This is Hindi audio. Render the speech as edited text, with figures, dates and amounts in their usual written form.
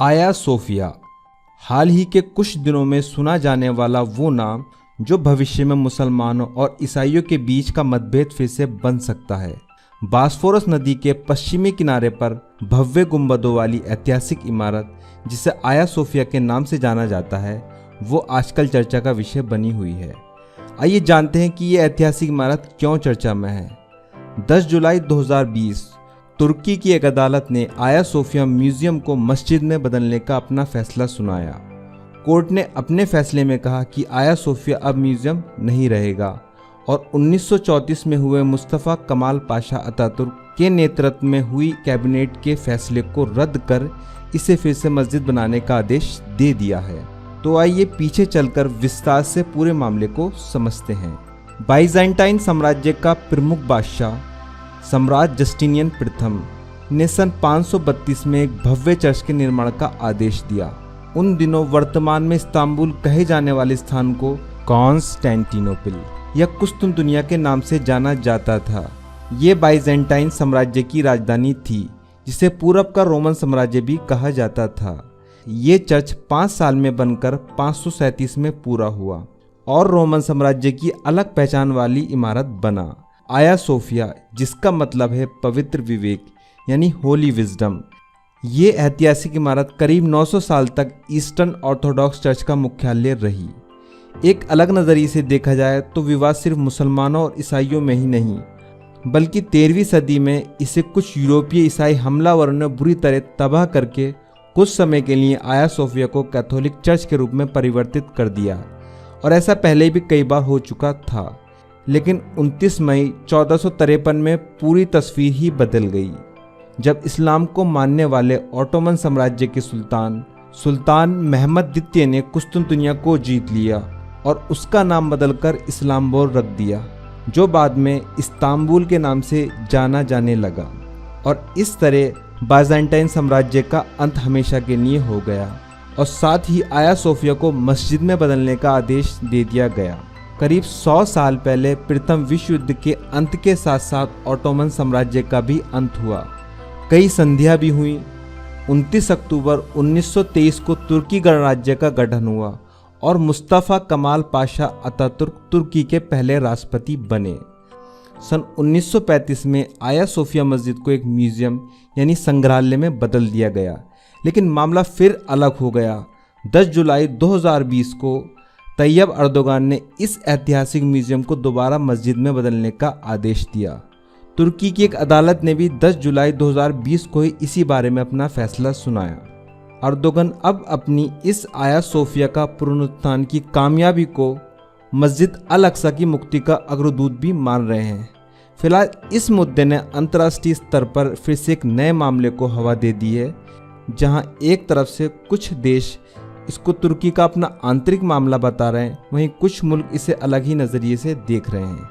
आया सोफिया हाल ही के कुछ दिनों में सुना जाने वाला वो नाम जो भविष्य में मुसलमानों और ईसाइयों के बीच का मतभेद फिर से बन सकता है। बास्फोरस नदी के पश्चिमी किनारे पर भव्य गुंबदों वाली ऐतिहासिक इमारत जिसे आया सोफिया के नाम से जाना जाता है, वो आजकल चर्चा का विषय बनी हुई है। आइए जानते हैं कि ये ऐतिहासिक इमारत क्यों चर्चा में है। 10 जुलाई 2020 तुर्की की एक अदालत ने आया सोफिया म्यूजियम को मस्जिद में बदलने का अपना फैसला सुनाया। कोर्ट ने अपने फैसले में कहा कि आया सोफिया अब म्यूजियम नहीं रहेगा और 1934 में हुए मुस्तफ़ा कमाल पाशा अतातुर्क के नेतृत्व में हुई कैबिनेट के फैसले को रद्द कर इसे फिर से मस्जिद बनाने का आदेश दे दिया है। तो आइए पीछे चलकर विस्तार से पूरे मामले को समझते हैं। बाइजेंटाइन साम्राज्य का प्रमुख बादशाह सम्राट जस्टिनियन प्रथम ने सन 532 में एक भव्य चर्च के निर्माण का आदेश दिया। उन दिनों वर्तमान में इस्तांबुल कहे जाने वाले स्थान को कॉन्स्टेंटिनोपल या कुस्तुनतुनिया के नाम से जाना जाता था। ये बाइजेंटाइन साम्राज्य की राजधानी थी, जिसे पूरब का रोमन साम्राज्य भी कहा जाता था। ये चर्च 5 साल में बनकर 537 में पूरा हुआ और रोमन साम्राज्य की अलग पहचान वाली इमारत बना। आया सोफिया, जिसका मतलब है पवित्र विवेक यानी होली विजडम, ये ऐतिहासिक इमारत करीब 900 साल तक ईस्टर्न ऑर्थोडॉक्स चर्च का मुख्यालय रही। एक अलग नज़रिए से देखा जाए तो विवाद सिर्फ मुसलमानों और ईसाइयों में ही नहीं, बल्कि 13वीं सदी में इसे कुछ यूरोपीय ईसाई हमलावरों ने बुरी तरह तबाह करके कुछ समय के लिए आया सोफिया को कैथोलिक चर्च के रूप में परिवर्तित कर दिया। और ऐसा पहले भी कई बार हो चुका था, लेकिन 29 मई 1453 में पूरी तस्वीर ही बदल गई, जब इस्लाम को मानने वाले ओटोमन साम्राज्य के सुल्तान महमद द्वितीय ने कुस्तुनतुनिया को जीत लिया और उसका नाम बदलकर इस्लाम्बुल रख दिया, जो बाद में इस्तांबुल के नाम से जाना जाने लगा। और इस तरह बाइजेंटाइन साम्राज्य का अंत हमेशा के लिए हो गया और साथ ही आया सोफिया को मस्जिद में बदलने का आदेश दे दिया गया। करीब 100 साल पहले प्रथम विश्व युद्ध के अंत के साथ साथ ओटोमन साम्राज्य का भी अंत हुआ। कई संधियां भी हुई। 29 अक्टूबर 1923 को तुर्की गणराज्य का गठन हुआ और मुस्तफ़ा कमाल पाशा अतातुर्क तुर्की के पहले राष्ट्रपति बने। सन 1935 में आया सोफिया मस्जिद को एक म्यूजियम यानी संग्रहालय में बदल दिया गया, लेकिन मामला फिर अलग हो गया। 10 जुलाई 2020 को तैयब अर्दोगान ने इस ऐतिहासिक म्यूजियम को दोबारा मस्जिद में बदलने का आदेश दिया। तुर्की की एक अदालत ने भी 10 जुलाई 2020 को ही इसी बारे में अपना फैसला सुनाया। अर्दोगन अब अपनी इस आया सोफिया का पुनरुत्थान की कामयाबी को मस्जिद अल अक्सा की मुक्ति का अग्रदूत भी मान रहे हैं। फिलहाल इस मुद्दे ने अंतर्राष्ट्रीय स्तर पर फिर से एक नए मामले को हवा दे दी है, जहां एक तरफ से कुछ देश इसको तुर्की का अपना आंतरिक मामला बता रहे हैं, वहीं कुछ मुल्क इसे अलग ही नज़रिए से देख रहे हैं।